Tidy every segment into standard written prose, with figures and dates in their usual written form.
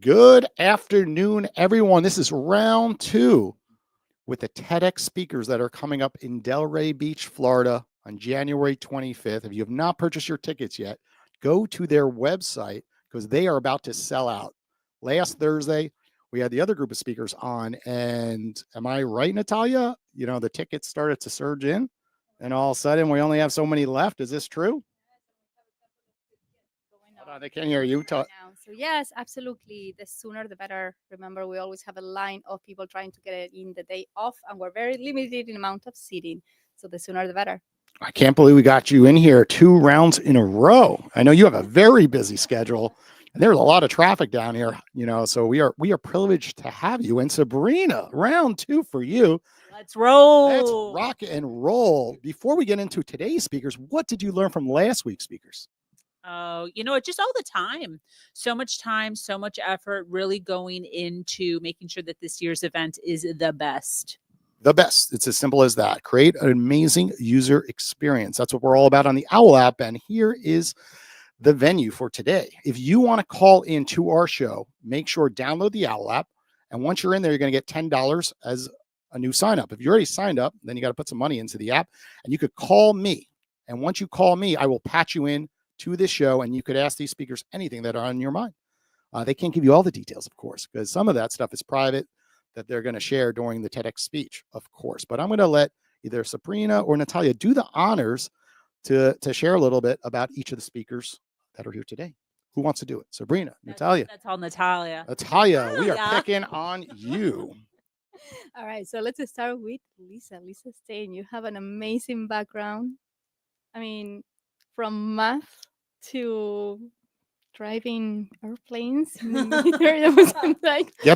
Good afternoon, everyone. This is round 2 with the TEDx speakers that are coming up in Delray Beach, Florida on January 25th. If you have not purchased your tickets yet, go to their website because they are about to sell out. Last Thursday, we had the other group of speakers on, and am I right, Natalia? You know, the tickets started to surge in, and all of a sudden we only have so many left. Is this true? Hold on, they can't hear you. So yes, absolutely. The sooner the better. Remember, we always have a line of people trying to get it in the day off, and we're very limited in amount of seating. So the sooner the better. I can't believe we got you in here 2 rounds in a row. I know you have a very busy schedule, and there's a lot of traffic down here, you know, so we are privileged to have you. And Sabrina, round 2 for you. Let's roll. Let's rock and roll. Before we get into today's speakers, what did you learn from last week's speakers? Oh, just all the time. So much time, so much effort really going into making sure that this year's event is the best. The best. It's as simple as that. Create an amazing user experience. That's what we're all about on the Owwll app. And here is the venue for today. If you want to call into our show, make sure download the Owwll app. And once you're in there, you're going to get $10 as a new sign up. If you already signed up, then you got to put some money into the app, and you could call me. And once you call me, I will patch you in to this show, and you could ask these speakers anything that are on your mind. They can't give you all the details, of course, because some of that stuff is private that they're going to share during the TEDx speech, of course. But I'm going to let either Sabrina or Natalia do the honors to share a little bit about each of the speakers that are here today. Who wants to do it? Sabrina, Natalia. That's all Natalia. Natalia, we are picking on you. All right, so let's start with Lisa Stein. You have an amazing background. I mean, from math to driving airplanes. Get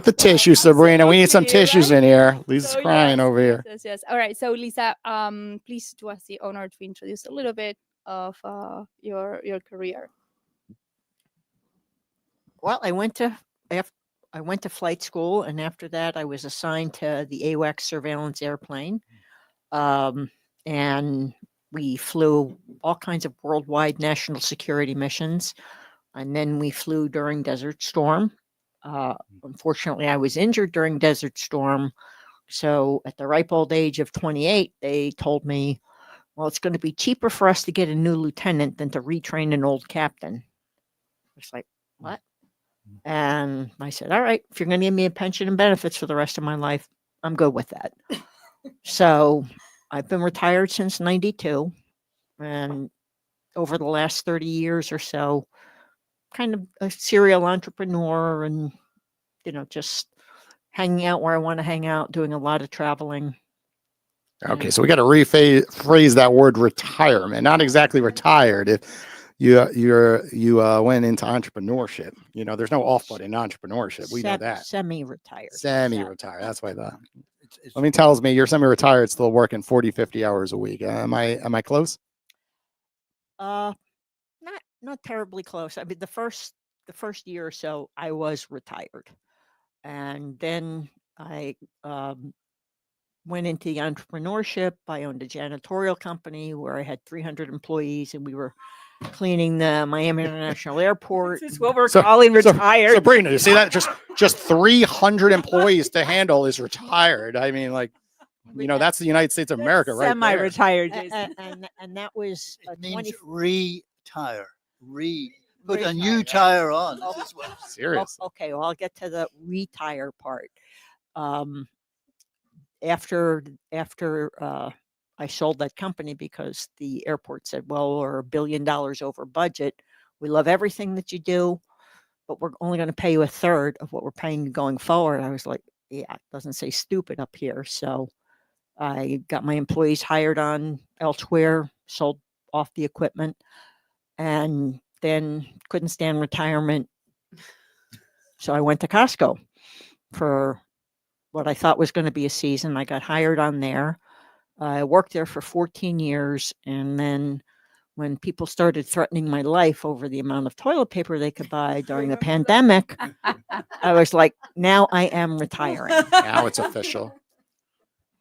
the tissue, Sabrina. We need some tissues in here. Lisa's crying over here. Yes. All right. So Lisa, please do us the honor to introduce a little bit of your career. Well, I went to flight school, and after that, I was assigned to the AWACS surveillance airplane, and we flew all kinds of worldwide national security missions. And then we flew during Desert Storm. Unfortunately, I was injured during Desert Storm. So at the ripe old age of 28, they told me, well, it's going to be cheaper for us to get a new lieutenant than to retrain an old captain. I was like, what? And I said, all right, if you're going to give me a pension and benefits for the rest of my life, I'm good with that. So I've been retired since 92, and over the last 30 years or so, kind of a serial entrepreneur, and, just hanging out where I want to hang out, doing a lot of traveling. Okay, so we got to rephrase that word retirement. Not exactly retired. If you went into entrepreneurship, there's no off button in entrepreneurship. We know that. Semi-retired. Semi-retired. That's what I thought. I mean, tells me you're semi-retired, still working 40, 50 hours a week. Am I close? Not terribly close. I mean, the first year or so, I was retired, and then I went into the entrepreneurship. I owned a janitorial company where I had 300 employees, and we were cleaning the Miami International Airport. This is what we're calling retired. Sabrina, you see that? Just 300 employees to handle is retired. I mean, that's the United States of America, right? Semi-retired, and that was it means retire. Put a new tire on. Serious. Okay, well, I'll get to the retire part. After I sold that company because the airport said, well, we're $1 billion over budget. We love everything that you do, but we're only going to pay you 1/3 of what we're paying you going forward. I was like, yeah, it doesn't say stupid up here. So I got my employees hired on elsewhere, sold off the equipment, and then couldn't stand retirement. So I went to Costco for what I thought was going to be a season. I got hired on there. I worked there for 14 years. And then when people started threatening my life over the amount of toilet paper they could buy during the pandemic, I was like, now I am retiring. Now it's official.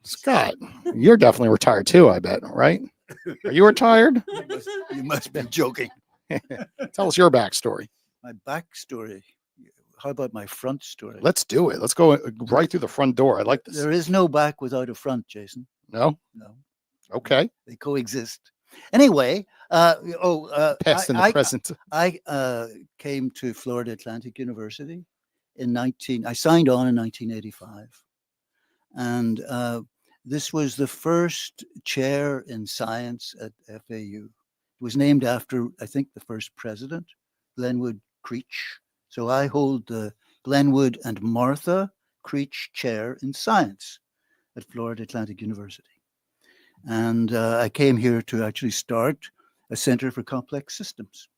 Scott, you're definitely retired too, I bet, right? Are you retired? You must be joking. Tell us your backstory. My backstory. how about my front story? Let's do it. Let's go right through the front door. I like this. There is no back without a front, Jason. No? No, Okay. they coexist. Anyway, Past and the present. I came to Florida Atlantic University I signed on in 1985. And this was the first chair in science at FAU. It was named after, I think, the first president, Glenwood Creech. So I hold the Glenwood and Martha Creech Chair in Science at Florida Atlantic University. And I came here to actually start a Center for Complex Systems.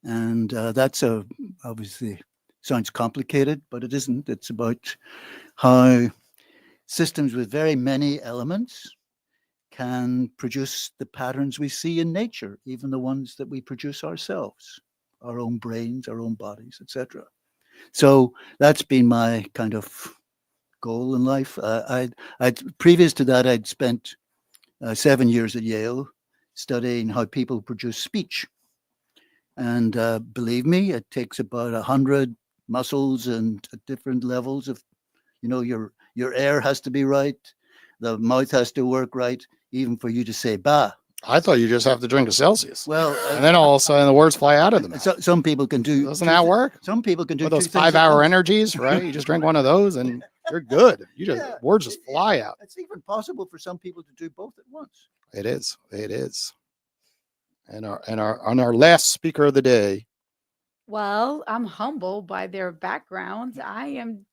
And that's obviously sounds complicated, but it isn't. It's about how systems with very many elements can produce the patterns we see in nature, even the ones that we produce ourselves, our own brains, our own bodies, etc. So that's been my kind of goal in life. Previous to that, I'd spent 7 years at Yale studying how people produce speech. And believe me, it takes about 100 muscles and different levels of, your air has to be right, the mouth has to work right, even for you to say "ba." I thought you just have to drink a Celsius. Well, And then all of a sudden the words fly out of them. so, some people can do. Doesn't that work? Some people can do With those two things at 5-hour once. energies, right? You just drink one of those and you're good. Yeah. Words just fly out. It's even possible for some people to do both at once. It is. It is. And our last speaker of the day. Well, I'm humbled by their backgrounds. I am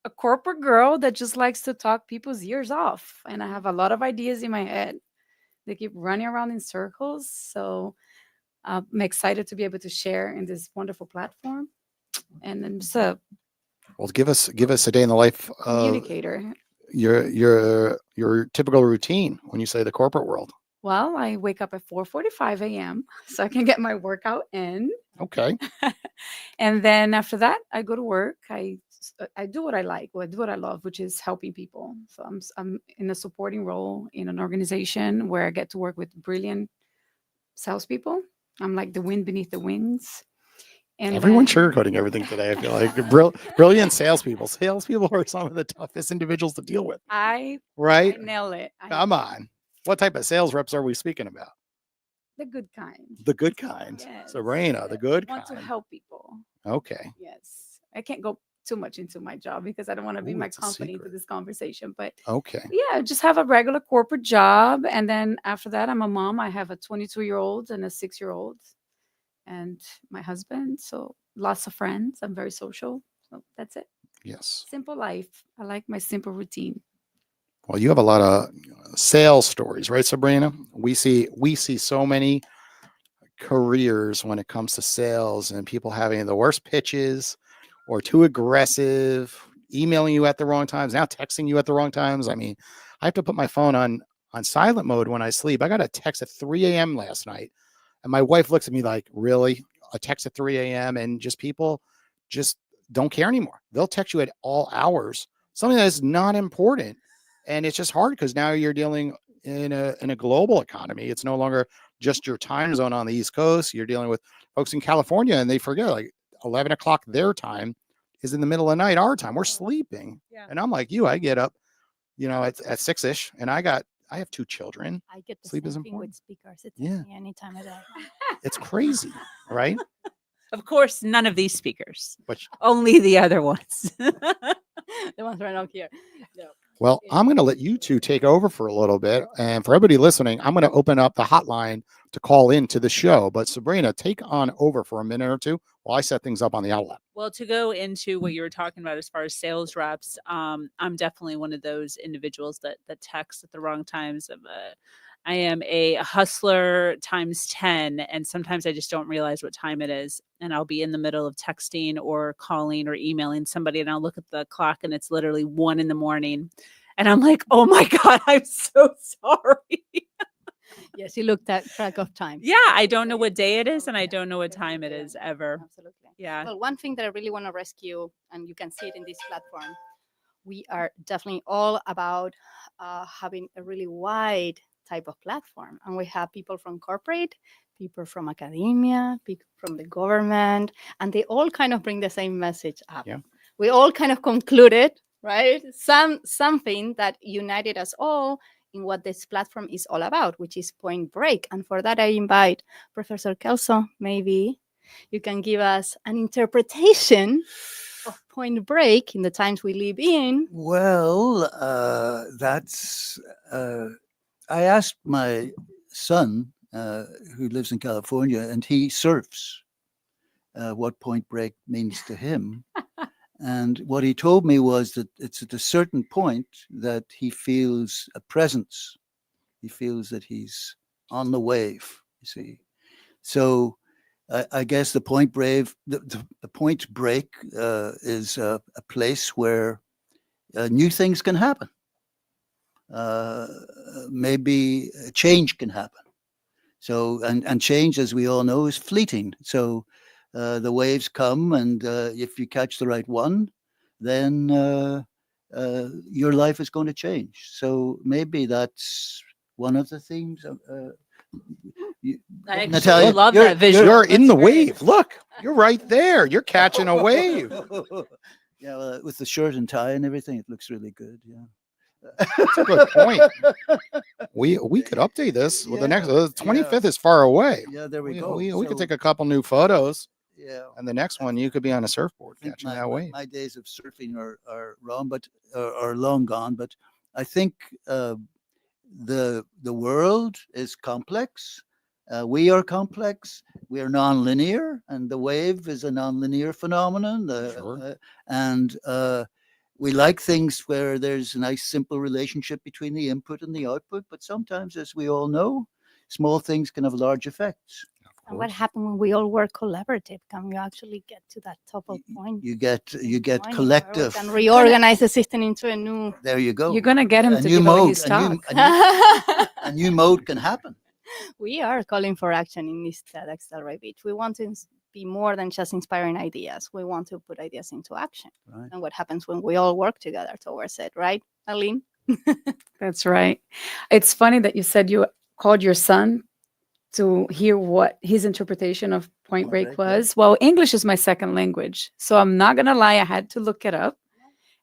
a corporate girl that just likes to talk people's ears off, and I have a lot of ideas in my head. They keep running around in circles, so I'm excited to be able to share in this wonderful platform. And I'm just a Well, give us a day in the life of communicator. your typical routine when you say the corporate world. Well, I wake up at 4:45 a.m. so I can get my workout in. Okay. And then after that, I go to work. I do what I like. I do what I love, which is helping people. So I'm in a supporting role in an organization where I get to work with brilliant salespeople. I'm like the wind beneath the wings. And Everyone's then- sugarcoating everything today. I feel like brilliant salespeople. Salespeople are some of the toughest individuals to deal with, I right? nail it. Come on. What type of sales reps are we speaking about? The good kind. The good kind. Yes. Sabrina, the good Want to kind. help people. Okay. Yes. I can't go too much into my job because I don't want to be Ooh, my it's a company into secret. this conversation. But Okay. yeah, just have a regular corporate job. And then after that, I'm a mom. I have a 22-year-old and a 6-year-old and my husband. So lots of friends. I'm very social. So that's it. Yes. Simple life. I like my simple routine. Well, you have a lot of sales stories, right, Sabrina? We see so many careers when it comes to sales and people having the worst pitches or too aggressive, emailing you at the wrong times, now texting you at the wrong times. I mean, I have to put my phone on silent mode when I sleep. I got a text at 3 a.m. last night, and my wife looks at me like, really? A text at 3 a.m. And just people just don't care anymore. They'll text you at all hours, something that is not important. And it's just hard because now you're dealing in a global economy. It's no longer just your time zone on the East Coast. You're dealing with folks in California, and they forget like 11 o'clock their time is in the middle of the night. Our time, we're sleeping. Yeah. And I'm like you, I get up, at 6ish, and I have 2 children. I get the Sleep is same thing important. with speakers. It's Yeah. any time of day. It's crazy, right? Of course, none of these speakers, But only the other ones. The ones right out here. No. well, I'm going to let you two take over for a little bit. And for everybody listening, I'm going to open up the hotline to call into the show. But Sabrina, take on over for a minute or two while I set things up on the Owwll App. Well, to go into what you were talking about as far as sales reps, I'm definitely one of those individuals that text at the wrong times. I am a hustler times 10, and sometimes I just don't realize what time it is. And I'll be in the middle of texting or calling or emailing somebody, and I'll look at the clock, and it's literally 1 a.m. And I'm like, oh my God, I'm so sorry. Yes, you looked at track of time. Yeah, I don't know what day it is, and I don't know what time it is ever. Absolutely. Yeah. Well, one thing that I really want to rescue, and you can see it in this platform, we are definitely all about having a really wide type of platform. And we have people from corporate people from academia, people from the government, and they all kind of bring the same message up. Yeah. We all kind of concluded, right? Something that united us all in what this platform is all about, which is Point Break. And for that, I invite Professor Kelso. Maybe you can give us an interpretation of Point Break in the times we live in. Well, that's. I asked my son, who lives in California, and he surfs, what Point Break means to him. And what he told me was that it's at a certain point that he feels a presence. He feels that he's on the wave, you see. So I guess the Point Break is a place where new things can happen. Maybe change can happen. So, and change, as we all know, is fleeting. So the waves come, and if you catch the right one, then your life is going to change. So maybe that's one of the themes. I actually Natalia, love you're- that visual. You're in That's the great. wave. Look, you're right there. You're catching a wave. Yeah, well, with the shirt and tie and everything, it looks really good. Yeah. That's a good point. We could update this with the next. The 25th is far away. Yeah, there we go. We could So, take a couple new photos, yeah. and the next one you could be on a surfboard I think catching that wave. my days of surfing are wrong, but are long gone. But I think the world is complex. We are complex. We are non-linear, and the wave is a non-linear phenomenon. Sure. And we like things where there's a nice, simple relationship between the input and the output. But sometimes, as we all know, small things can have large effects. And what happened when we all work collaborative? Can we actually get to that top of point? You get point collective. where we can reorganize the system into a new. There you go. You're gonna get him A to new give away mode, his a talk. new- a new mode can happen. We are calling for action in this TEDxDelrayBeach. We want to be more than just inspiring ideas. We want to put ideas into action. Right. And what happens when we all work together towards it, right, Aline? That's right. It's funny that you said you called your son to hear what his interpretation of Point Break Break, yeah. was. Well, English is my second language. So I'm not going to lie, I had to look it up.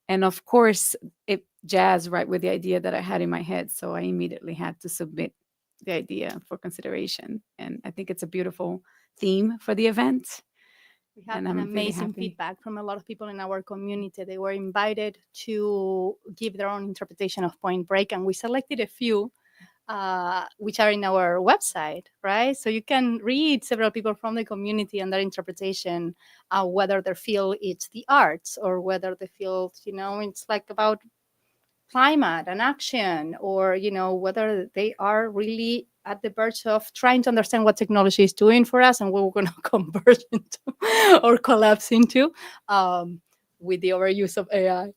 And of course, it jazzed right with the idea that I had in my head. So I immediately had to submit the idea for consideration. And I think it's a beautiful theme for the event. We have And an I'm really amazing happy. feedback from a lot of people in our community. They were invited to give their own interpretation of Point Break, and we selected a few, which are in our website, right? So you can read several people from the community and their interpretation, whether they feel it's the arts or whether they feel, it's like about climate and action, or whether they are really at the verge of trying to understand what technology is doing for us and what we're going to converge into or collapse into with the overuse of AI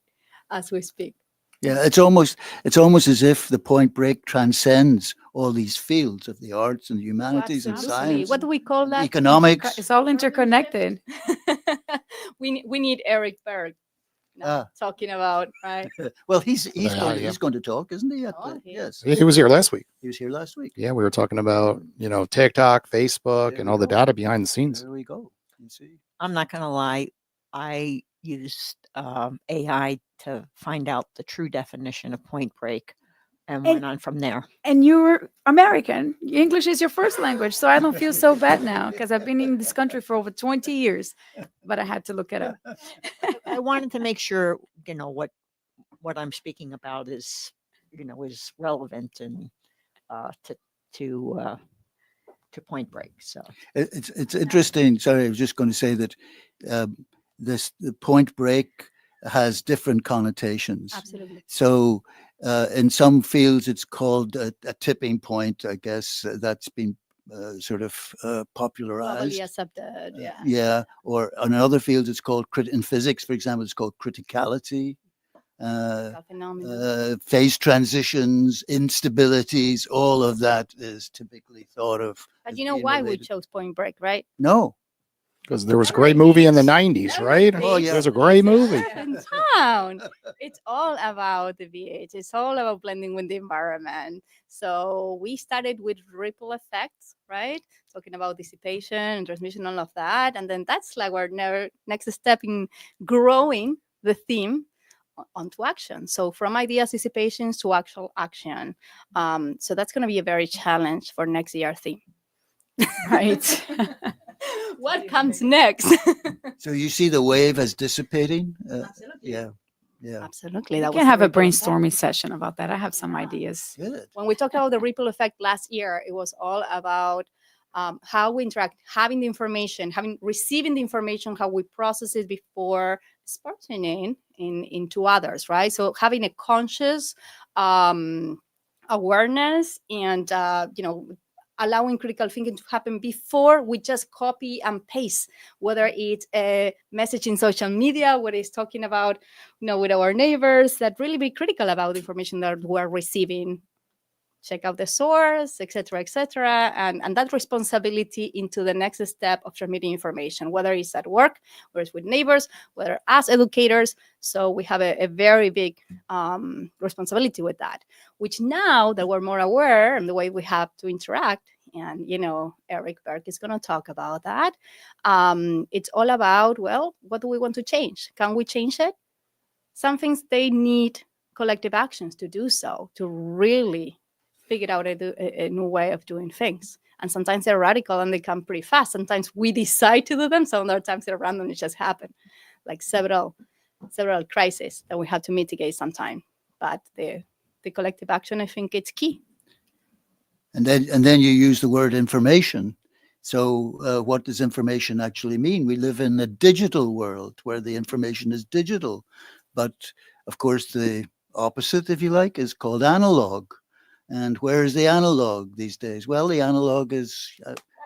as we speak. Yeah, it's almost as if the Point Break transcends all these fields of the arts and the humanities and Absolutely. science, What do we call that? economics. It's all interconnected. we need Eric Berg now talking about, right? Well, he's Yeah, he's going to talk, isn't he? He Yes, He was here last week. he was here last week. Yeah, we were talking about TikTok, Facebook, There and we all the go. data behind the scenes. There we go. You see. I'm not going to lie. I used AI to find out the true definition of Point Break and went on from there. And you're American. English is your first language. So I don't feel so bad now because I've been in this country for over 20 years, but I had to look it up. I wanted to make sure, what I'm speaking about is, is relevant and to Point Break. So It's interesting. Sorry, I was just going to say that the Point Break has different connotations. Absolutely. So in some fields, it's called a tipping point. I guess that's been sort of popularized. Globally accepted, yeah. Yeah, or in other fields, it's called in physics, for example, it's called criticality. Phenomenal. Phase transitions, instabilities, all of that is typically thought of. But as you know being why we related. chose Point Break, right? No. Because there was a great movie in the 90s, right? Oh, yeah. There's a great movie. In town. It's all about the VH. It's all about blending with the environment. So we started with ripple effects, right? Talking about dissipation and transmission, all of that. And then that's like our next step in growing the theme onto action. So from ideas, dissipations to actual action. So that's going to be a very challenge for next year theme. Right. What comes next? So you see the wave as dissipating? Absolutely. Yeah. Yeah. Absolutely. We That can was have the a ripple effect. brainstorming session about that. I have some ideas. Good. When we talked about the ripple effect last year, it was all about how we interact, having the information, receiving the information, how we process it before dispersing it into others, right? So having a conscious awareness and allowing critical thinking to happen before we just copy and paste, whether it's a message in social media, whether it's talking about, with our neighbors, that really be critical about the information that we're receiving. Check out the source, etc., etc., and that responsibility into the next step of transmitting information, whether it's at work, whether it's with neighbors, whether as educators. So we have a very big responsibility with that, which now that we're more aware and the way we have to interact, and Eric Berg is going to talk about that. It's all about, well, what do we want to change? Can we change it? Some things they need collective actions to do so, to really figure out a new way of doing things. And sometimes they're radical and they come pretty fast. Sometimes we decide to do them. Some other times they're random. It just happen, like several crises that we have to mitigate sometime. But the collective action, I think it's key. And then you use the word information. So what does information actually mean? We live in a digital world where the information is digital. But of course, the opposite, if you like, is called analog. And where is the analog these days? Well, the analog is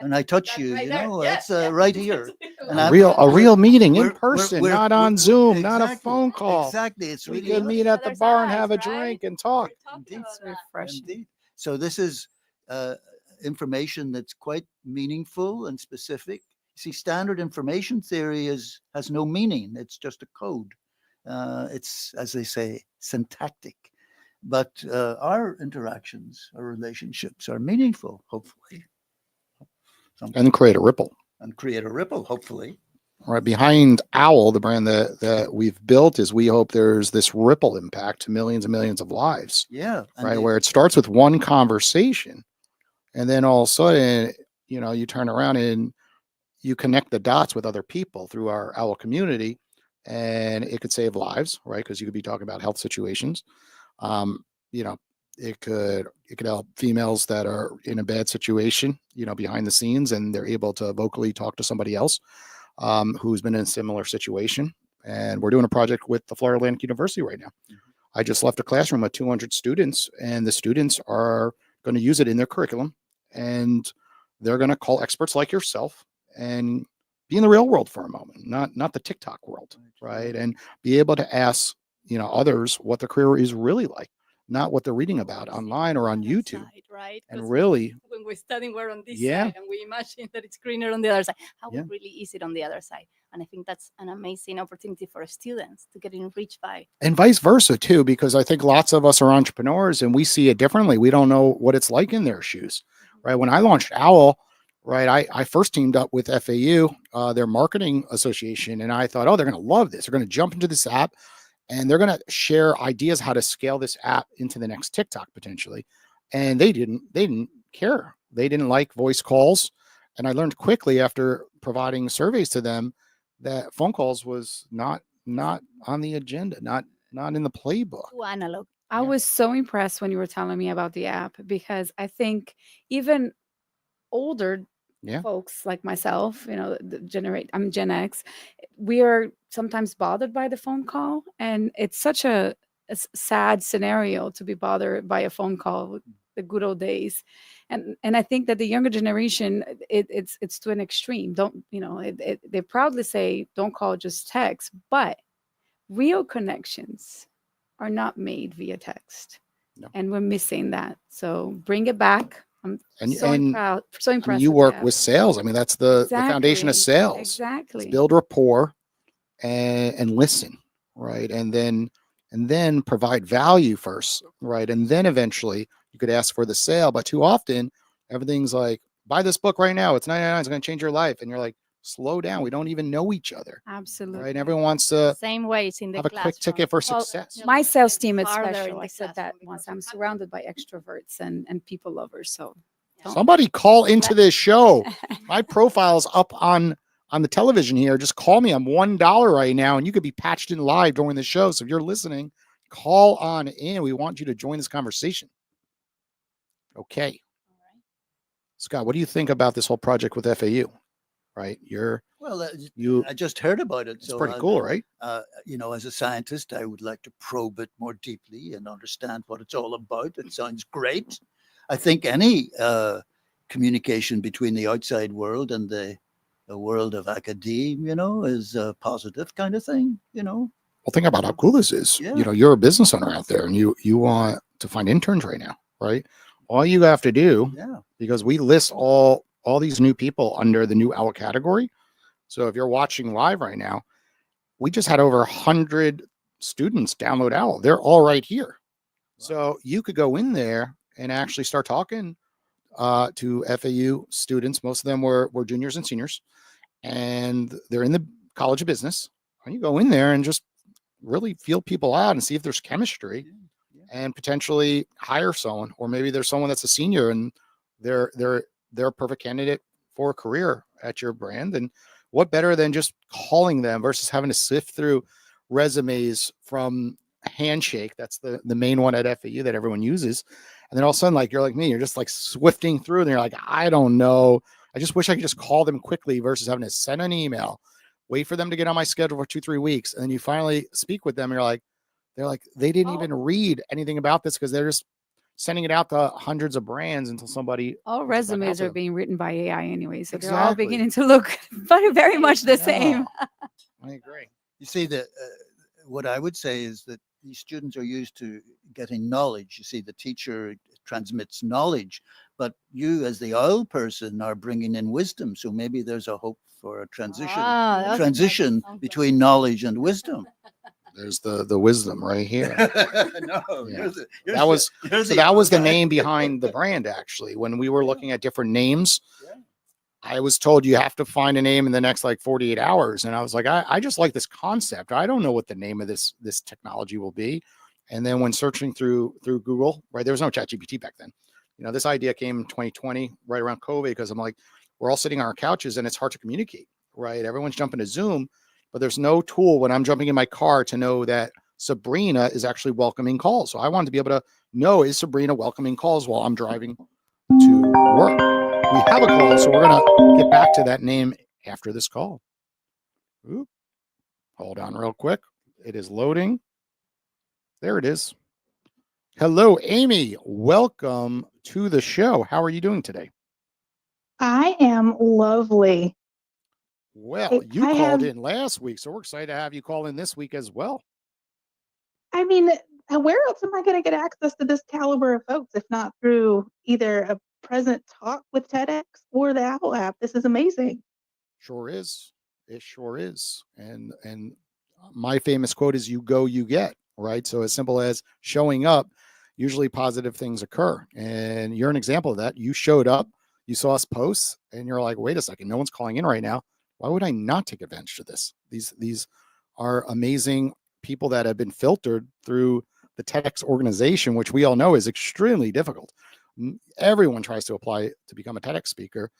when I touch you, right you there. know, Yes, that's right here. And A real meeting in we're- person, we're- not on we're- Zoom, not a exactly, phone call. Exactly. It's We really could meet at the Other bar and sides, have a right? drink and talk. Indeed. Refreshing. Indeed. So this is information that's quite meaningful and specific. See, standard information theory has no meaning. It's just a code. It's, as they say, syntactic. But our interactions, our relationships are meaningful, hopefully. And create a ripple. And create a ripple, hopefully. Right behind Owwll, the brand that we've built, is we hope there's this ripple impact to millions and millions of lives. Yeah. Right, where it starts with one conversation, and then all of a sudden, you turn around and you connect the dots with other people through our Owwll community, and it could save lives, right? Because you could be talking about health situations. It could help females that are in a bad situation, behind the scenes, and they're able to vocally talk to somebody else who's been in a similar situation. And we're doing a project with the Florida Atlantic University right now. I just left a classroom with 200 students, and the students are going to use it in their curriculum, and they're going to call experts like yourself and be in the real world for a moment, not the TikTok world, right? And be able to ask, others what their career is really like, not what they're reading about online or on YouTube. Side, right? And really, when we're studying, we're on this Yeah. side, and we imagine that it's greener on the other side. How Yeah. really is it on the other side? And I think that's an amazing opportunity for students to get enriched by. and vice versa too, because I think lots of us are entrepreneurs and we see it differently. We don't know what it's like in their shoes, right? When I launched Owwll, right, I first teamed up with FAU, their marketing association, and I thought, oh, they're going to love this. They're going to jump into this app, and they're going to share ideas how to scale this app into the next TikTok potentially. And they didn't care. They didn't like voice calls. And I learned quickly after providing surveys to them that phone calls was not on the agenda, not in the playbook. Too analog. I Yeah. was so impressed when you were telling me about the app, because I think even older Yeah. folks like myself, I'm Gen X, we are sometimes bothered by the phone call, and it's such a sad scenario to be bothered by a phone call, the good old days. And I think that the younger generation, it's to an extreme. They proudly say don't call, just text, but real connections are not made via text. No. And we're missing that. So bring it back. I'm And so proud, so I impressed. mean, you with work that. with sales. I mean, that's the foundation of Exactly. sales. It's Exactly. build rapport and listen, right? And then provide value first, right? And then eventually you could ask for the sale. But too often everything's like, buy this book right now. It's 99. It's going to change your life. And you're like, slow down. We don't even know each other, Absolutely. right? And everyone wants to Same way it's in the have a quick classroom. ticket for Well, success. my sales team is farther in special. the I said that classroom once. because I'm you have- surrounded by extroverts and people lovers. So don't- Somebody call into this show. My profile's up on the television here. Just call me. I'm $1 right now, and you could be patched in live during the show. So if you're listening, call on in. We want you to join this conversation. Okay. Scott, what do you think about this whole project with FAU? Right? Well, you I just heard about it. it's So pretty cool, right? as a scientist, I would like to probe it more deeply and understand what it's all about. It sounds great. I think any communication between the outside world and the world of academia, is a positive kind of thing, Well, think about how cool this is. Yeah. You're a business owner out there and you want to find interns right now, right? All you have to do, Yeah. because we list all these new people under the new Owwll category. So if you're watching live right now, we just had over 100 students download Owwll. They're all right here. So you could go in there and actually start talking to FAU students. Most of them were juniors and seniors, and they're in the College of Business. And you go in there and just really feel people out and see if there's chemistry, and potentially hire someone. Or maybe there's someone that's a senior and they're a perfect candidate for a career at your brand. And what better than just calling them versus having to sift through resumes from Handshake? That's the main one at FAU that everyone uses. And then all of a sudden, like, you're like me, you're just like swifting through and you're like, I don't know. I just wish I could just call them quickly versus having to send an email, wait for them to get on my schedule for 2-3 weeks. And then you finally speak with them and they're like, they didn't even read anything about this because they're just sending it out to hundreds of brands until somebody. all resumes are being written by AI anyway, so they're all Exactly. beginning to look very much the same. I agree. You see, what I would say is that these students are used to getting knowledge. You see, the teacher transmits knowledge, but you, as the Owwll person, are bringing in wisdom. So maybe there's a hope for a transition between knowledge and wisdom. There's the wisdom right here. No, Yeah. That was the name behind the brand. Actually, when we were looking at different names, I was told you have to find a name in the next like 48 hours. And I was like, I just like this concept. I don't know what the name of this technology will be. And then when searching through Google, right, there was no ChatGPT back then. This idea came in 2020, right around COVID, because I'm like, we're all sitting on our couches and it's hard to communicate, right? Everyone's jumping to Zoom, but there's no tool when I'm jumping in my car to know that Sabrina is actually welcoming calls. So I wanted to be able to know, is Sabrina welcoming calls while I'm driving to work? We have a call, so we're going to get back to that name after this call. Ooh. Hold on real quick. It is loading. There it is. Hello, Amy. Welcome to the show. How are you doing today? I am lovely. Well, you called in last week, so we're excited to have you call in this week as well. I mean, where else am I going to get access to this caliber of folks if not through either a present talk with TEDx or the Owwll app? This is amazing. Sure is. It sure is. And my famous quote is, you go, you get, right? So as simple as showing up, usually positive things occur. And you're an example of that. You showed up, you saw us post, and you're like, wait a second, no one's calling in right now. Why would I not take advantage of this? These are amazing people that have been filtered through the TEDx organization, which we all know is extremely difficult. Everyone tries to apply to become a TEDx speaker,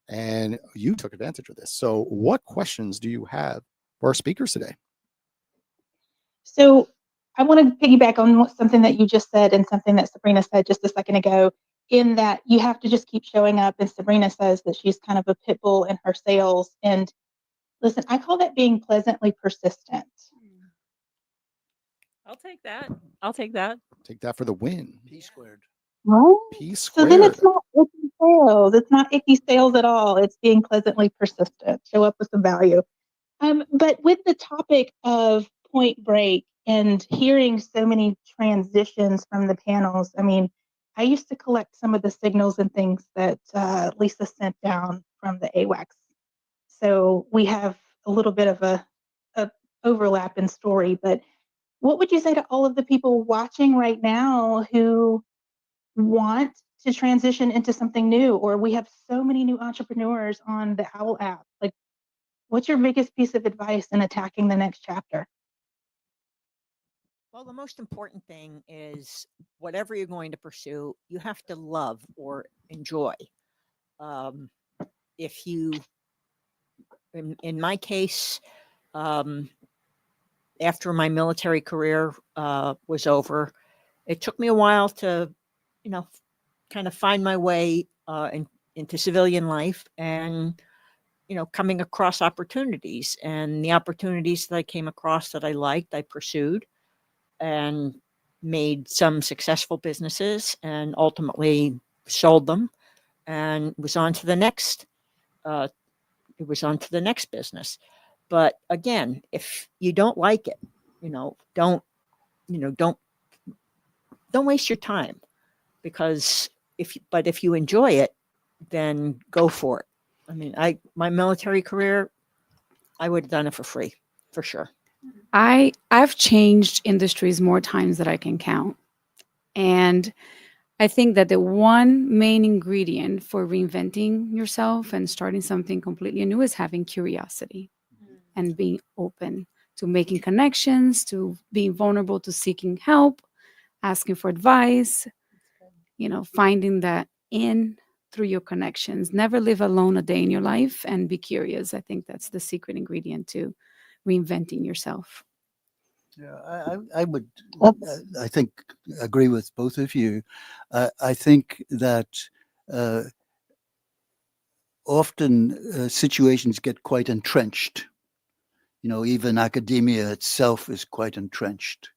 and you took advantage of this. So what questions do you have for our speakers today? So I want to piggyback on something that you just said and something that Sabrina said just a second ago, in that you have to just keep showing up. And Sabrina says that she's kind of a pit bull in her sales. And listen, I call that being pleasantly persistent. I'll take that. I'll take that. Take that for the win. P squared. Right? P So squared. then it's not icky sales. It's not icky sales at all. It's being pleasantly persistent. Show up with some value. But with the topic of Point Break and hearing so many transitions from the panels, I mean, I used to collect some of the signals and things that Lisa sent down from the AWACS. So we have a little bit of a overlap in story, but what would you say to all of the people watching right now who want to transition into something new? Or we have so many new entrepreneurs on the Owwll app. Like, what's your biggest piece of advice in attacking the next chapter? Well, the most important thing is whatever you're going to pursue, you have to love or enjoy. If you, in my case, after my military career was over, it took me a while to, kind of find my way into civilian life and, coming across opportunities. And the opportunities that I came across that I liked, I pursued and made some successful businesses and ultimately sold them and was on to the next. It was on to the next business. But again, if you don't like it, don't waste your time, because if you enjoy it, then go for it. I mean, my military career, I would have done it for free, for sure. I've changed industries more times than I can count. And I think that the one main ingredient for reinventing yourself and starting something completely new is having curiosity and being open to making connections, to being vulnerable to seeking help, asking for advice, finding that in through your connections. Never live alone a day in your life and be curious. I think that's the secret ingredient to reinventing yourself. Yeah, I would, I think, agree with both of you. I think that often situations get quite entrenched. Even academia itself is quite entrenched.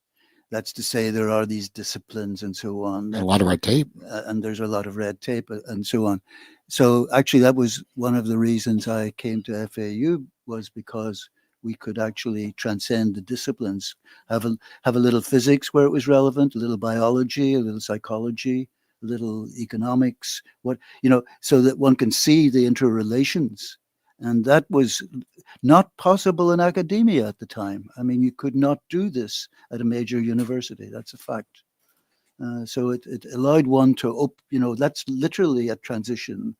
That's to say, there are these disciplines and so on. And a lot of red tape. And there's a lot of red tape and so on. So actually, that was one of the reasons I came to FAU, was because we could actually transcend the disciplines, have a little physics where it was relevant, a little biology, a little psychology, a little economics, so that one can see the interrelations. And that was not possible in academia at the time. I mean, you could not do this at a major university. That's a fact. So it allowed one to, that's literally a transition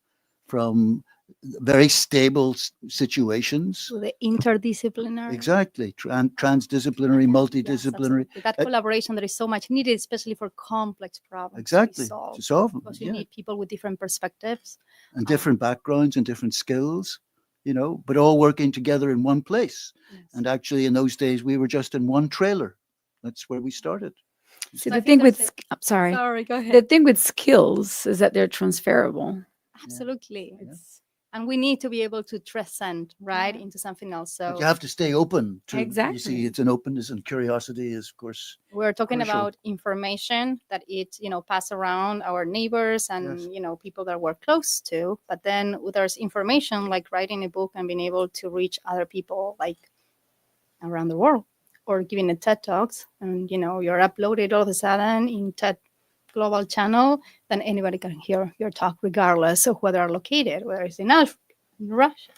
from very stable situations. So the interdisciplinary. Exactly. Transdisciplinary, multidisciplinary. Yes, that collaboration that is so much needed, especially for complex problems. Exactly. To solve them. Because you need people with different perspectives. And different backgrounds and different skills, but all working together in one place. Yes. And actually, in those days, we were just in one trailer. That's where we started. See, the thing with, sorry, go ahead. The thing with skills is that they're transferable. Absolutely. Yeah. And we need to be able to transcend into something else. So but you have to stay open to, exactly. You see, it's an openness, and curiosity is, of course, we're talking crucial. About information that it, pass around our neighbors and, yes. People that we're close to. But then there's information like writing a book and being able to reach other people like around the world, or giving a TED Talks, and, you're uploaded all of a sudden in TED global channel, then anybody can hear your talk regardless of where they're located, whether it's in Africa, in Russia.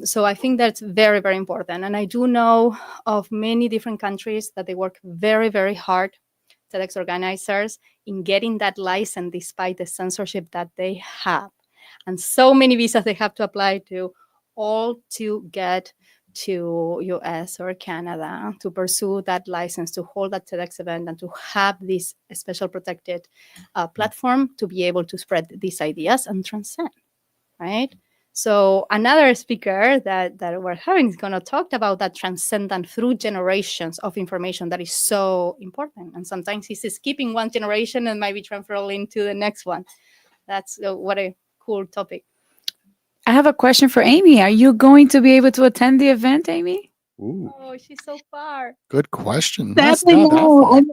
So I think that's very, very important. And I do know of many different countries that they work very, very hard, TEDx organizers, in getting that license despite the censorship that they have. And so many visas they have to apply to, all to get to US or Canada to pursue that license, to hold that TEDx event, and to have this special protected platform to be able to spread these ideas and transcend, right? So another speaker that we're having is going to talk about that transcendent through generations of information that is so important. And sometimes he's skipping one generation and might be transferring into the next one. That's what a cool topic. I have a question for Amy. Are you going to be able to attend the event, Amy? Ooh. Oh, she's so far. Good question. Sadly, no.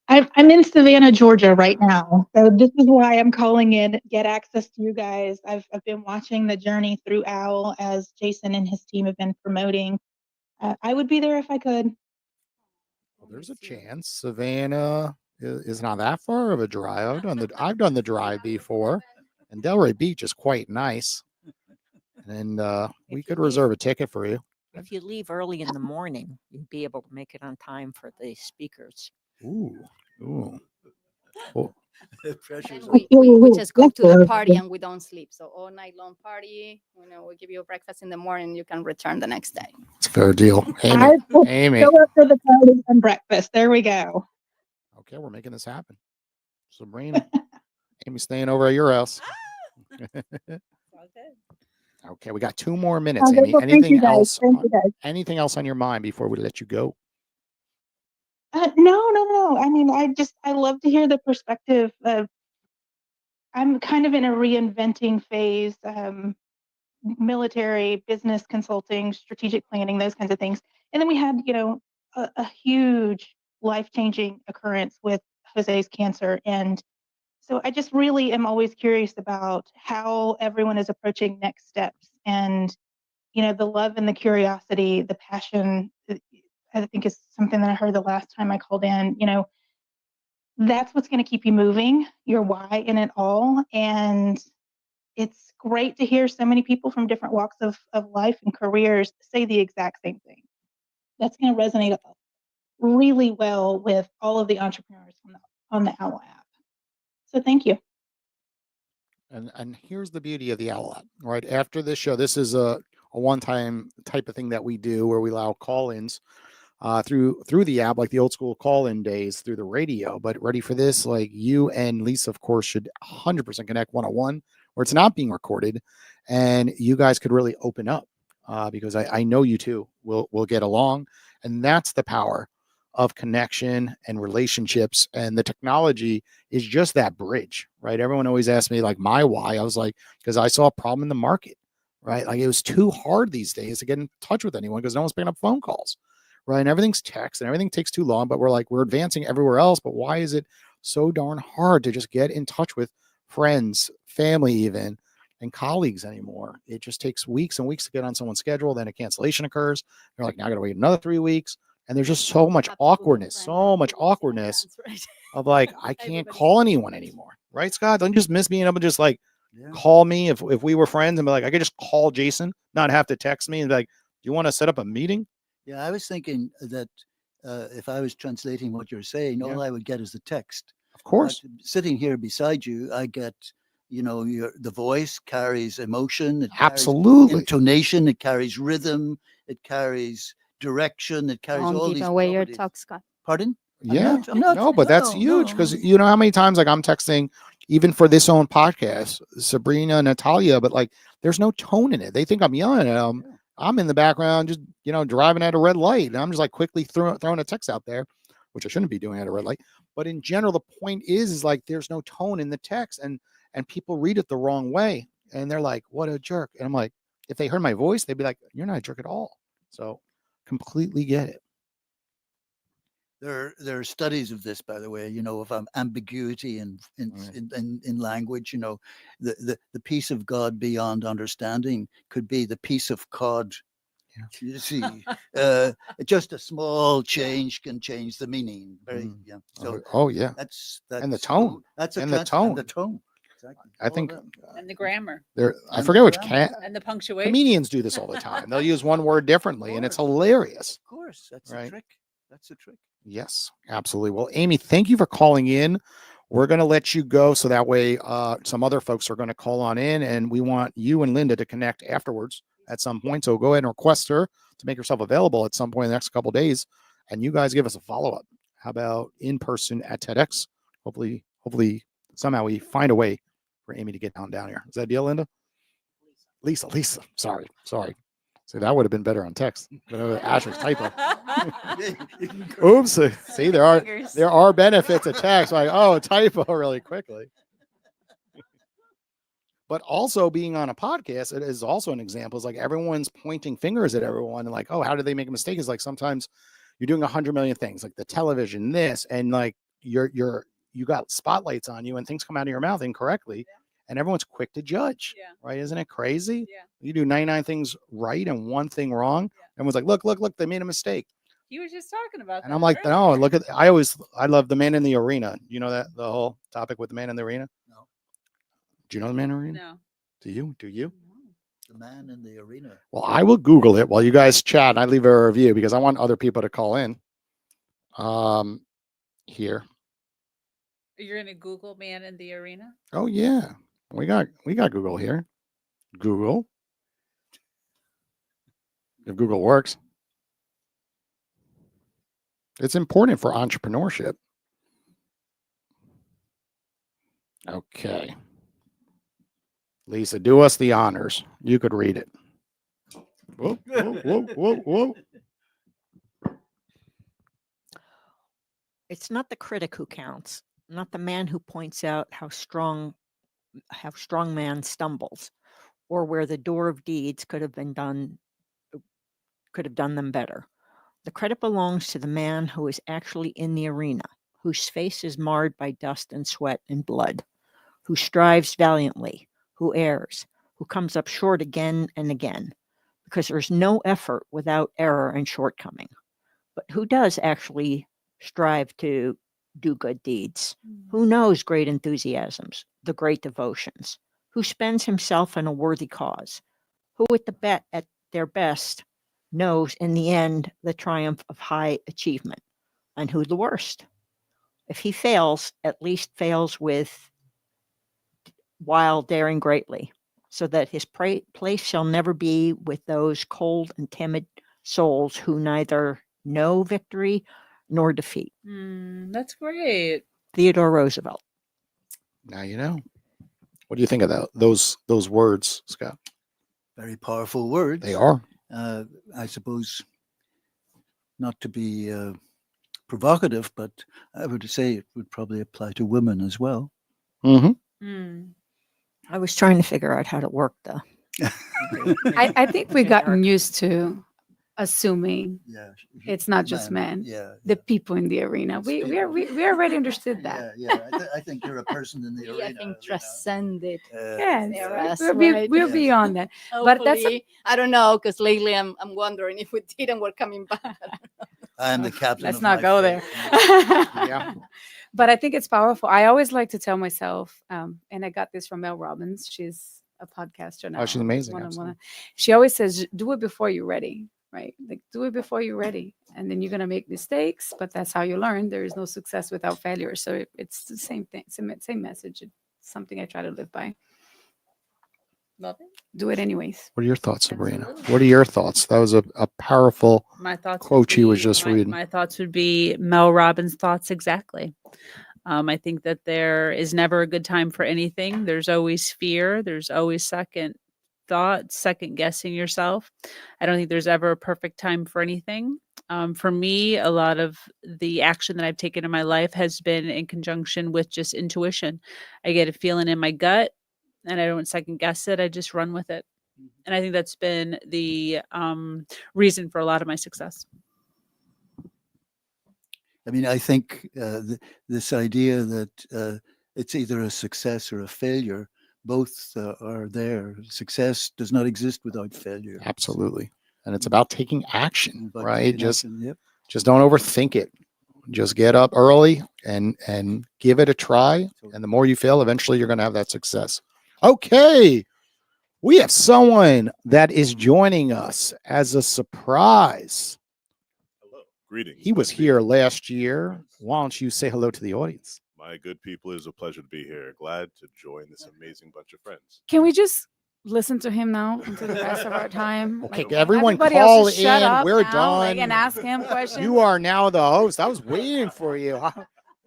I'm in Savannah, Georgia right now. So this is why I'm calling in, get access to you guys. I've been watching the journey through Owwll as Jason and his team have been promoting. I would be there if I could. Well, there's a chance. Savannah is not that far of a drive. I've done the drive before, and Delray Beach is quite nice. And we If could you leave- reserve a ticket for you. If you leave early in the morning, you'd be able to make it on time for the speakers. Ooh. Well, Pressure's And on. we just go to the That's party and we don't sleep. So all night long party, we give you a breakfast in the morning, you can return the next day. it's a fair deal. Amy. I will Amy. show up for the party and breakfast. There we go. Okay, we're making this happen. Sabrina. Amy's staying over at your house. Okay, we got 2 more minutes, Okay, Amy. well, thank Anything you guys. else? Thank you guys. Anything else on your mind before we let you go? No. I mean, I love to hear the perspective of. I'm kind of in a reinventing phase. Military, business consulting, strategic planning, those kinds of things. And then we had, a huge life-changing occurrence with Jose's cancer. And so I just really am always curious about how everyone is approaching next steps and, the love and the curiosity, the passion, I think is something that I heard the last time I called in, that's what's going to keep you moving, your why in it all. And it's great to hear so many people from different walks of life and careers say the exact same thing. That's going to resonate really well with all of the entrepreneurs on the Owwll app. So thank you. And here's the beauty of the Owwll app. Right after this show, this is a one-time type of thing that we do where we allow call-ins through the app, like the old school call-in days through the radio. But ready for this? Like you and Lisa, of course, should 100% connect one-on-one, where it's not being recorded, and you guys could really open up because I know you two will get along, and that's the power of connection and relationships. And the technology is just that bridge, right? Everyone always asks me like my why. I was like, because I saw a problem in the market, right? Like it was too hard these days to get in touch with anyone because no one's picking up phone calls, right? And everything's text and everything takes too long, but we're advancing everywhere else. But why is it so darn hard to just get in touch with friends, family, even, and colleagues anymore? It just takes weeks and weeks to get on someone's schedule. Then a cancellation occurs. They're like, now I got to wait another 3 weeks. And there's just so much awkwardness of like, I can't call anyone anymore. Right, Scott? Don't you just miss being able to just like call me if we were friends and be like, I could just call Jason, not have to text me and be like, do you want to set up a meeting? Yeah, I was thinking that if I was translating what you're saying, all I would get is the text. Of course. Sitting here beside you, I get, the voice carries emotion. It carries Absolutely. intonation. It carries rhythm. It carries direction. It carries all Don't these give away your properties. talk, Scott. Pardon? Yeah. I'm not, No, but that's huge because you know how many times like I'm texting even for this own podcast, Sabrina, Natalia, but like there's no tone in it. They think I'm yelling at them. I'm in the background just, driving at a red light. And I'm just like quickly throwing a text out there, which I shouldn't be doing at a red light. But in general, the point is like there's no tone in the text and people read it the wrong way. And they're like, what a jerk. And I'm like, if they heard my voice, they'd be like, you're not a jerk at all. So completely get it. There are studies of this, by the way, of ambiguity in language. The peace of God beyond understanding could be the peace of God. Yeah. You see, just a small change can change the meaning. So yeah. That's and the tone. That's and the tone. The tone. Exactly. I think And the grammar. I forget which And the punctuation. comedians do this all the time. They'll use one word differently, and it's hilarious. Of course, that's Right. the trick. That's the trick. Yes, absolutely. Well, Amy, thank you for calling in. We're going to let you go so that way some other folks are going to call on in, and we want you and Linda to connect afterwards at some point. So go ahead and request her to make herself available at some point in the next couple of days, and you guys give us a follow-up. How about in person at TEDx? Hopefully somehow we find a way for Amy to get down here. Is that a deal, Linda? Lisa. Sorry. See, that would have been better on text. Asher's typo. Oops. See, there are benefits of text. Like, typo really quickly. But also being on a podcast, it is also an example. It's like everyone's pointing fingers at everyone and like, how did they make a mistake? It's like sometimes you're doing 100 million things, like the television, this, and like you got spotlights on you and things come out of your mouth incorrectly. And everyone's quick to judge, right? Isn't it crazy? Yeah. You do 99 things right and one thing wrong. Everyone's like, look, they made a mistake. He was just talking about And that. I'm like, earlier. no, look at, I love the man in the arena. You know that the whole topic with the man in the arena? No. Do you know the man in the arena? No. Do you? The man in the arena. Well, I will Google it while you guys chat and I leave a review because I want other people to call in. Here. You're gonna Google man in the arena? Oh yeah. We got Google here. Google. If Google works. It's important for entrepreneurship. Okay. Lisa, do us the honors. You could read it. Whoa, whoa, whoa, whoa. It's not the critic who counts, not the man who points out how strong man stumbles, or where the door of deeds could have done them better. The credit belongs to the man who is actually in the arena, whose face is marred by dust and sweat and blood, who strives valiantly, who errs, who comes up short again and again, because there's no effort without error and shortcoming. But who does actually strive to do good deeds? Who knows great enthusiasms, the great devotions? Who spends himself in a worthy cause? Who at their best knows in the end the triumph of high achievement? And who the worst? If he fails, at least fails while daring greatly, so that his place shall never be with those cold and timid souls who neither know victory nor defeat. That's great. Theodore Roosevelt. Now you know. What do you think of those words, Scott? Very powerful words. They are. I suppose, not to be provocative, but I would say it would probably apply to women as well. Mm-hmm. I was trying to figure out how to work the. I think we've gotten used to assuming it's not just men. Yeah. The people in the arena. We already understood that. Yeah. I think you're a person in the arena. I think transcended. Yes, Right. we're beyond that. But that's Hopefully, I don't know, because lately I'm wondering if we did and we're coming back. I am the captain. Let's of not my go fate. there. Yeah. But I think it's powerful. I always like to tell myself, and I got this from Mel Robbins. She's a podcaster now. Oh, she's amazing. She always says, do it before you're ready, right? Like, do it before you're ready. And then you're going to make mistakes, but that's how you learn. There is no success without failure. So it's the same thing, same message. It's something I try to live by. Love it. Do it anyways. What are your thoughts, Sabrina? Absolutely. What are your thoughts? That was a powerful My thoughts. quote would she was be- just my, reading. My thoughts would be Mel Robbins' thoughts exactly. I think that there is never a good time for anything. There's always fear. There's always second thought, second guessing yourself. I don't think there's ever a perfect time for anything. For me, a lot of the action that I've taken in my life has been in conjunction with just intuition. I get a feeling in my gut and I don't second guess it. I just run with it. And I think that's been the reason for a lot of my success. I mean, I think this idea that it's either a success or a failure, both are there. Success does not exist without failure. Absolutely. And it's about taking action, But right? taking Just action, yep. just don't overthink it. Just get up early and give it a try. And the more you fail, eventually you're going to have that success. Okay. We have someone that is joining us as a surprise. Hello, greetings. He was here last year. Why don't you say hello to the audience? My good people, it is a pleasure to be here. Glad to join this amazing bunch of friends. Can we just listen to him now until the rest of our time? Okay, Like, everyone everybody call else just shut in. up We're now, like, done. and ask him questions. You are now the host. I was waiting for you.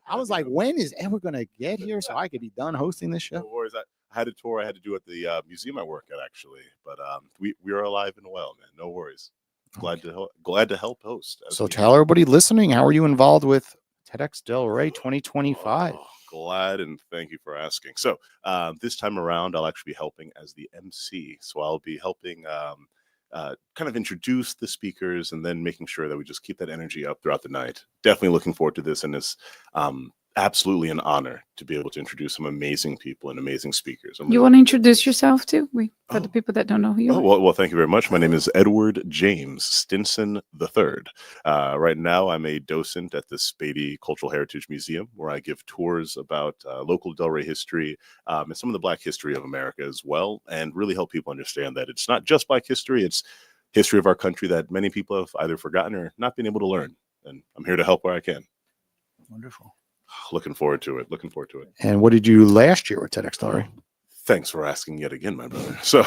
I was like, when is Edward going to get here so I could be done hosting this No show? worries. I had a tour I had to do at the museum I work at, actually. But we are alive and well, man. No worries. Glad to help host. as So we- tell everybody listening, how are you involved with TEDxDelray 2025? Oh, glad and thank you for asking. So this time around, I'll actually be helping as the MC. So I'll be helping kind of introduce the speakers and then making sure that we just keep that energy up throughout the night. Definitely looking forward to this. And as absolutely an honor to be able to introduce some amazing people and amazing speakers. You want to introduce yourself too? For the Oh. people that don't know who you are. Well, thank you very much. My name is Edward James Stinson III. Right now, I'm a docent at the Spady Cultural Heritage Museum, where I give tours about local Delray history and some of the Black history of America as well, and really help people understand that it's not just Black history, it's history of our country that many people have either forgotten or not been able to learn. And I'm here to help where I can. Wonderful. Looking forward to it. Looking forward to it. And what did you last year with TEDxDelray? Thanks for asking yet again, my brother. So,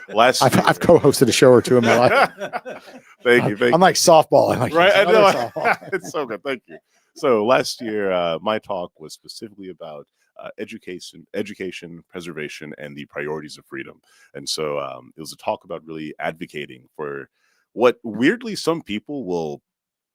last year, I've co-hosted a show or two in my life. Thank you. I'm like softball. I'm like, Right, I know. softball. It's so good. Thank you. So last year, my talk was specifically about education, preservation, and the priorities of freedom. And so it was a talk about really advocating for what weirdly some people will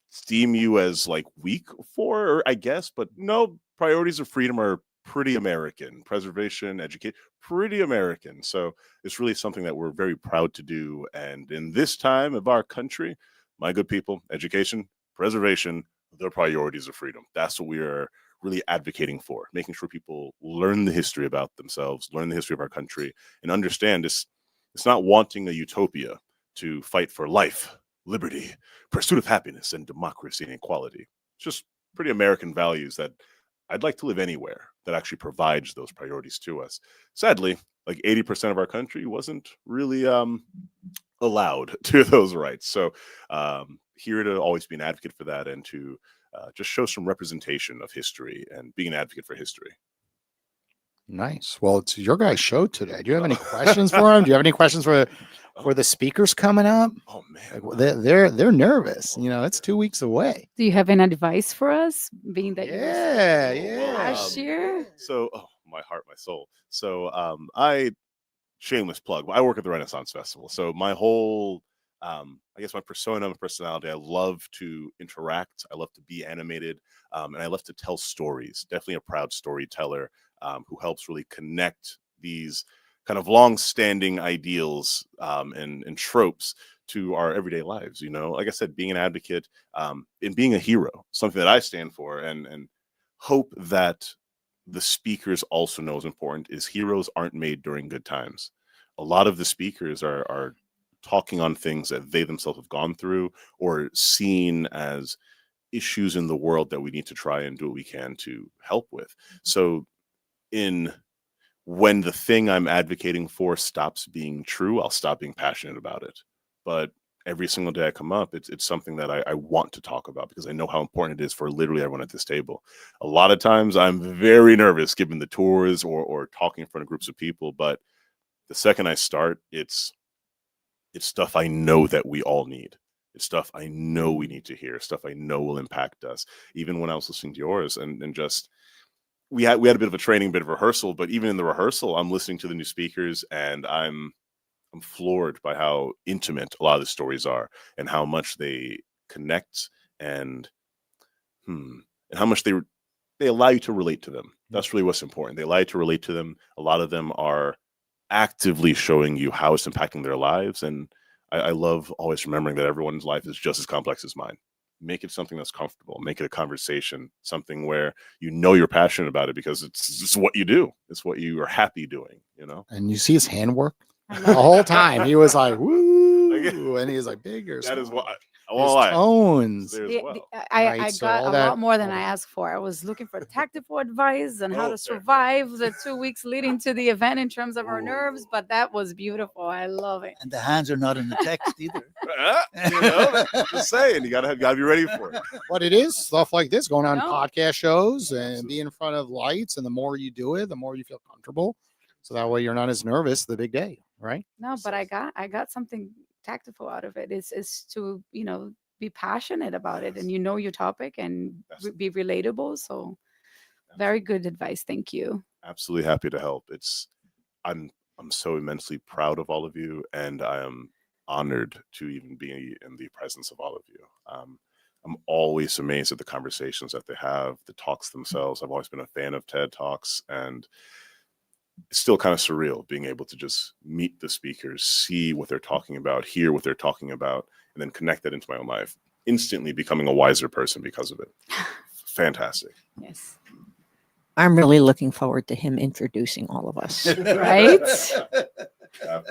steam you as like weak for, or I guess, but no, priorities of freedom are pretty American. Preservation, educate, pretty American. So it's really something that we're very proud to do. And in this time of our country, my good people, education, preservation, the priorities of freedom. That's what we are really advocating for, making sure people learn the history about themselves, learn the history of our country, and understand it's not wanting a utopia to fight for life, liberty, pursuit of happiness, and democracy and equality. It's just pretty American values that I'd like to live anywhere that actually provides those priorities to us. Sadly, like 80% of our country wasn't really allowed to those rights. So here to always be an advocate for that and to just show some representation of history and being an advocate for history. Nice. Well, it's your guys' show today. Do you have any questions for him? Do you have any questions for the speakers coming up? Oh man, Like, they're nervous. You know, it's 2 weeks away. Do you have any advice for us, being that Yeah. last year? So, my heart, my soul. So, I shameless plug. I work at the Renaissance Festival. So my whole, I guess my persona, my personality, I love to interact. I love to be animated, and I love to tell stories. Definitely a proud storyteller who helps really connect these kind of long-standing ideals and tropes to our everyday lives. You know, like I said, being an advocate and being a hero, something that I stand for, and hope that the speakers also know is important is heroes aren't made during good times. A lot of the speakers are talking on things that they themselves have gone through or seen as issues in the world that we need to try and do what we can to help with. So when the thing I'm advocating for stops being true, I'll stop being passionate about it. But every single day I come up, it's something that I want to talk about because I know how important it is for literally everyone at this table. A lot of times I'm very nervous giving the tours or talking in front of groups of people, but the second I start, it's stuff I know that we all need. It's stuff I know we need to hear, stuff I know will impact us. Even when I was listening to yours and just we had a bit of a training, bit of rehearsal, but even in the rehearsal, I'm listening to the new speakers and I'm floored by how intimate a lot of the stories are and how much they connect and how much they allow you to relate to them. That's really what's important. They allow you to relate to them. A lot of them are actively showing you how it's impacting their lives. And I love always remembering that everyone's life is just as complex as mine. Make it something that's comfortable. Make it a conversation, something where you know you're passionate about it because it's what you do. It's what you are happy doing, you know? And you see his handwork the whole time. He was like, woo, and he was like bigger. That is what his tones. I Right, so got all a that- lot more than I asked for. I was looking for tactical advice on how to survive the 2 weeks leading to the event in terms of our nerves, but that was beautiful. I love it. And the hands are not in the text either. You know, just saying, you gotta be ready for it. But it is stuff like this going on No. podcast shows and be in front of lights. And the more you do it, the more you feel comfortable. So that way you're not as nervous the big day, right? No, but I got something tactical out of it. Is to, be passionate about it and your topic and be relatable. So very good advice. Thank you. Absolutely happy to help. I'm so immensely proud of all of you, and I am honored to even be in the presence of all of you. I'm always amazed at the conversations that they have, the talks themselves. I've always been a fan of TED Talks, and it's still kind of surreal being able to just meet the speakers, see what they're talking about, hear what they're talking about, and then connect that into my own life, instantly becoming a wiser person because of it. fantastic. Yes. I'm really looking forward to him introducing all of us. Right?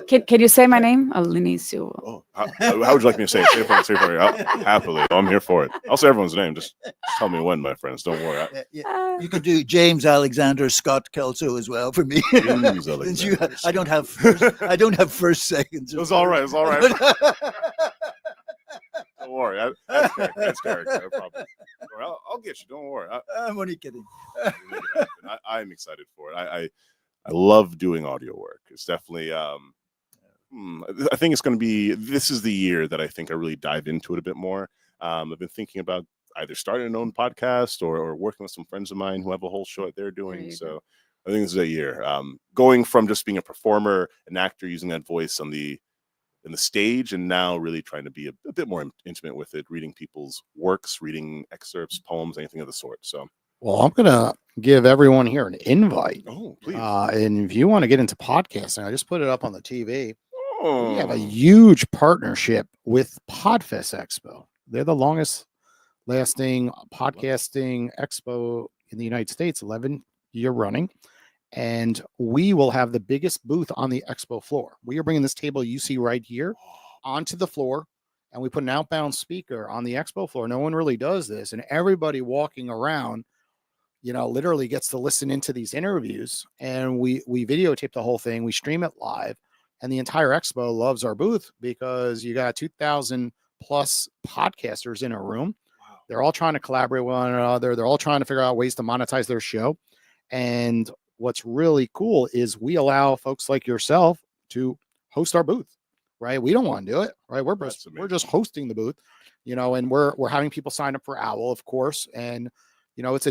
Can you say my name? Aline Silva. Oh, how would you like me to say it? Say it for me. Say it for me. Happily. I'm here for it. I'll say everyone's name. Just tell me when, my friends. Don't worry. You could do James Alexander Scott Kelso as well for me. James Since you, Alexander I don't have first, seconds. It was all right. It was all right. Don't worry. That's character. No problem. I'll get you. Don't worry. I'm only kidding. I'm excited for it. I love doing audio work. It's definitely. I think it's going to be. This is the year that I think I really dive into it a bit more. I've been thinking about either starting an own podcast or working with some friends of mine who have a whole show that they're doing. So I think this is a year. Going from just being a performer, an actor, using that voice in the stage, and now really trying to be a bit more intimate with it, reading people's works, reading excerpts, poems, anything of the sort. So, well, I'm gonna give everyone here an invite. Oh, please. And if you want to get into podcasting, I just put it up on the TV. Oh. We have a huge partnership with Podfest Expo. They're the longest lasting podcasting expo in the United States, 11-year running. And we will have the biggest booth on the expo floor. We are bringing this table you see right here onto the floor, and we put an outbound speaker on the expo floor. No one really does this, and everybody walking around, literally gets to listen into these interviews. And we videotape the whole thing. We stream it live, and the entire expo loves our booth because you got 2,000 plus podcasters in a room. Wow. They're all trying to collaborate with one another. They're all trying to figure out ways to monetize their show. And what's really cool is we allow folks like yourself to host our booth, right? We don't want to do it, right? We're just hosting the booth, and we're having people sign up for Owwll, of course. And, it's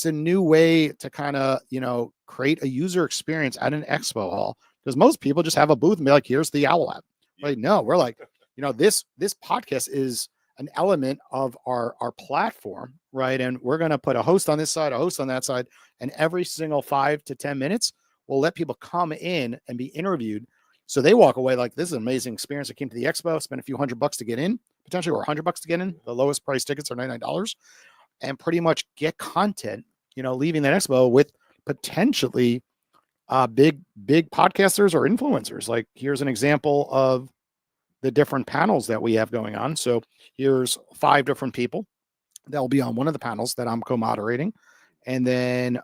a new way to kind of, create a user experience at an expo hall, because most people just have a booth and be like, here's the Owwll app. Right? No, we're like, this podcast is an element of our platform, right? And we're going to put a host on this side, a host on that side, and every single 5 to 10 minutes, we'll let people come in and be interviewed. So they walk away like, this is an amazing experience. I came to the expo, spent a few $100 to get in, potentially, or $100 to get in. The lowest price tickets are $99, and pretty much get content, leaving that expo with potentially big podcasters or influencers. Like, here's an example of the different panels that we have going on. So here's 5 different people that will be on one of the panels that I'm co-moderating. And then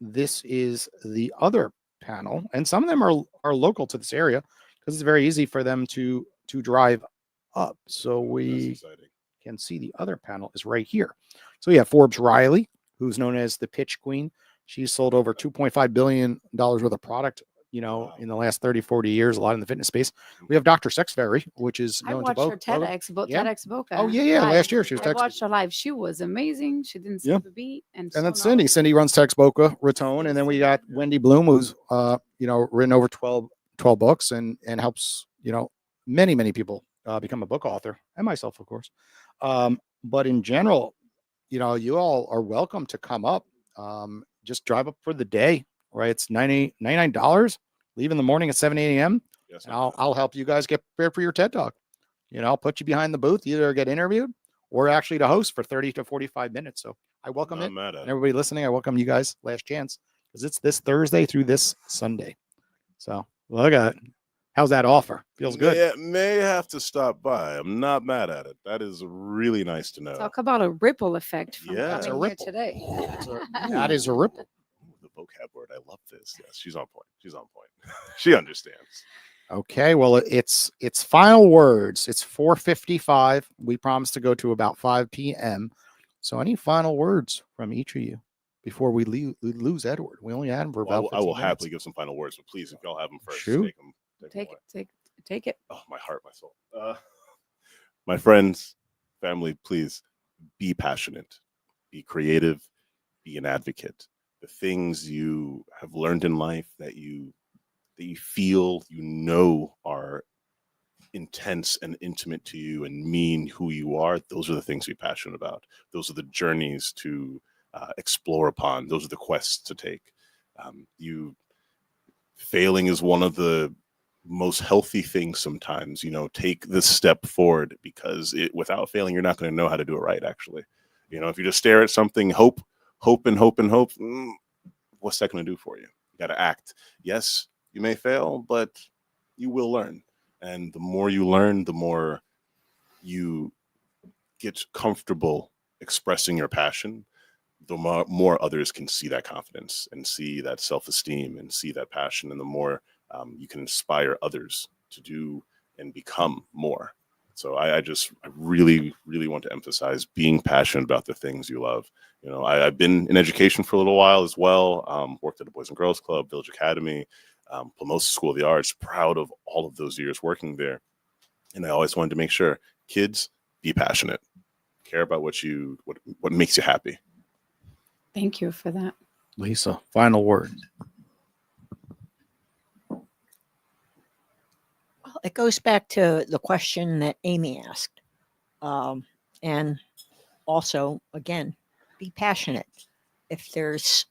this is the other panel. And some of them are local to this area because it's very easy for them to drive up. So we can see the other panel is right here. So we have Forbes Riley, who's known as the Pitch Queen. She's sold over $2.5 billion worth of product, in the last 30, 40 years, a lot in the fitness space. We have Dr. Sexfairy, which is known to both. I watched her TEDx Boca. Oh, yeah. Live. Last year she was I watched her live. She was amazing. She didn't skip a beat. And then Cindy. Cindy runs Tex Boca Raton. And then we got Wendy Bloom, who's, written over 12 books and helps, many, many people become a book author, and myself, of course. But in general, you all are welcome to come up. Just drive up for the day, right? It's $99. Leave in the morning at 7 a.m. Yes, and I'll help you guys get prepared for your TED Talk. I'll put you behind the booth, either get interviewed or actually to host for 30 to 45 minutes. So I welcome it. And everybody listening, I welcome you guys. Last chance, because it's this Thursday through this Sunday. So look at it. How's that offer? Feels good. May have to stop by. I'm not mad at it. That is really nice to know. Talk about a ripple effect from That's a coming here ripple. today. That is a ripple. The vocab word. I love this. Yes, she's on point. She's on point. She understands. Okay, well, it's final words. It's 4:55. We promised to go to about 5 p.m. So any final words from each of you before we lose Edward? We only had him for about 15 I will minutes. happily give some final words, but please, if y'all have them first, Shoot. Take it. Oh, my heart, my soul. My friends, family, please be passionate, be creative, be an advocate. The things you have learned in life that you feel, are intense and intimate to you and mean who you are, those are the things to be passionate about. Those are the journeys to explore upon. Those are the quests to take. Failing is one of the most healthy things sometimes. Take this step forward, because without failing, you're not going to know how to do it right, actually. You know, if you just stare at something, hope, what's that going to do for you? You got to act. Yes, you may fail, but you will learn. And the more you learn, the more you get comfortable expressing your passion, the more others can see that confidence and see that self-esteem and see that passion. And the more you can inspire others to do and become more. So I really, really want to emphasize being passionate about the things you love. You know, I've been in education for a little while as well. Worked at a Boys and Girls Club, Village Academy, Plumosa School of the Arts. Proud of all of those years working there. And I always wanted to make sure kids be passionate, care about what makes you happy. Thank you for that. Lisa, final word. Well, it goes back to the question that Amy asked. And also, again, be passionate. If there's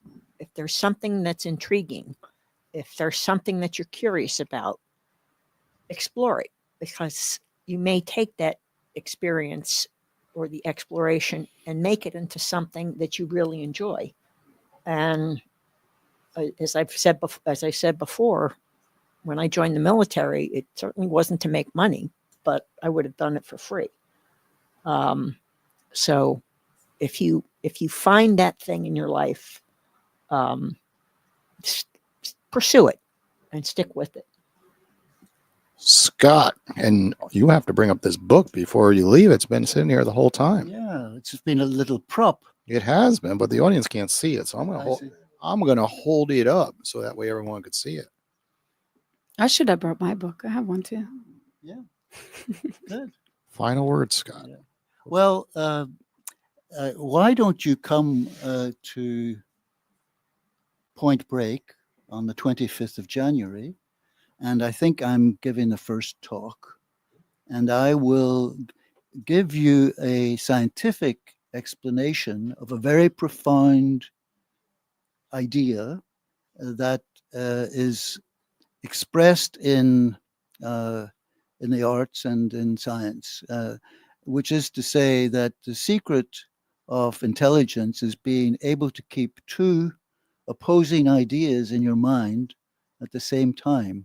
something that's intriguing, if there's something that you're curious about, explore it, because you may take that experience or the exploration and make it into something that you really enjoy. And as I said before, when I joined the military, it certainly wasn't to make money, but I would have done it for free. So if you find that thing in your life, pursue it and stick with it. Scott, and you have to bring up this book before you leave. It's been sitting here the whole time. Yeah, it's just been a little prop. It has been, but the audience can't see it. So I'm I see. going to hold it up so that way everyone could see it. I should have brought my book. I have one too. Yeah, good. Final word, Scott. Yeah. Well, why don't you come to Point Break on the 25th of January? And I think I'm giving the first talk. And I will give you a scientific explanation of a very profound idea that is expressed in the arts and in science, which is to say that the secret of intelligence is being able to keep two opposing ideas in your mind at the same time.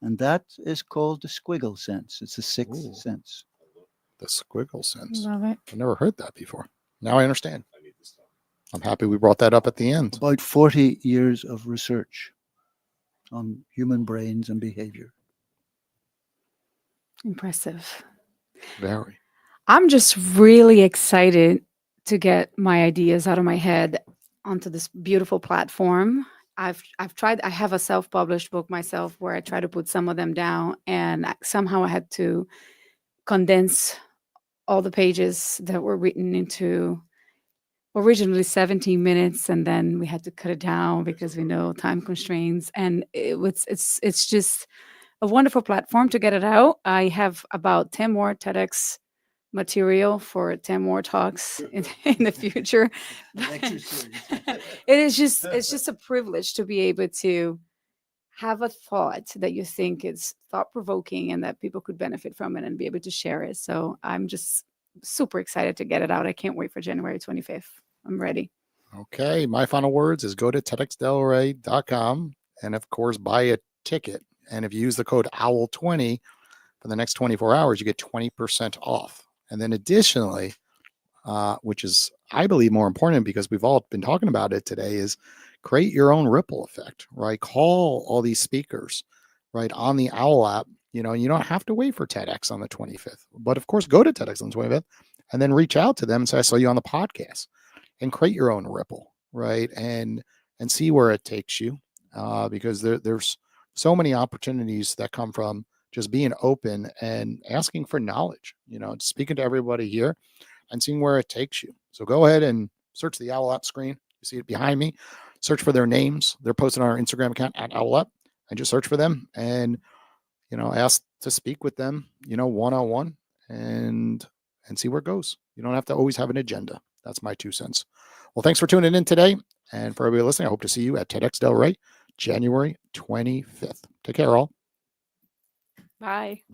And that is called the squiggle sense. It's the sixth sense. The squiggle sense. Love it. I've never heard that before. Now I understand. I'm happy we brought that up at the end. About 40 years of research on human brains and behavior. Impressive. Very. I'm just really excited to get my ideas out of my head onto this beautiful platform. I've tried, I have a self-published book myself where I try to put some of them down, and somehow I had to condense all the pages that were written into originally 17 minutes, and then we had to cut it down because we know time constraints. And it's just a wonderful platform to get it out. I have about 10 more TEDx material for 10 more talks in the future. It's just a privilege to be able to have a thought that you think is thought-provoking and that people could benefit from it and be able to share it. So I'm just super excited to get it out. I can't wait for January 25th. I'm ready. Okay. My final words is go to TEDxDelray.com and of course buy a ticket. And if you use the code Owwll20 for the next 24 hours, you get 20% off. And then additionally, which is, I believe, more important because we've all been talking about it today, is create your own ripple effect, right? Call all these speakers, right, on the Owwll app. You know, you don't have to wait for TEDx on the 25th, but of course, go to TEDx on the 25th and then reach out to them and say, I saw you on the podcast, and create your own ripple, right? And see where it takes you, because there's so many opportunities that come from just being open and asking for knowledge, you know, speaking to everybody here and seeing where it takes you. So go ahead and search the Owwll App screen. You see it behind me. Search for their names. They're posted on our Instagram account at Owwll App, and just search for them and, you know, ask to speak with them, you know, one-on-one and see where it goes. You don't have to always have an agenda. That's my 2 cents. Well, thanks for tuning in today. And for everybody listening, I hope to see you at TEDxDelray, January 25th. Take care, all. Bye.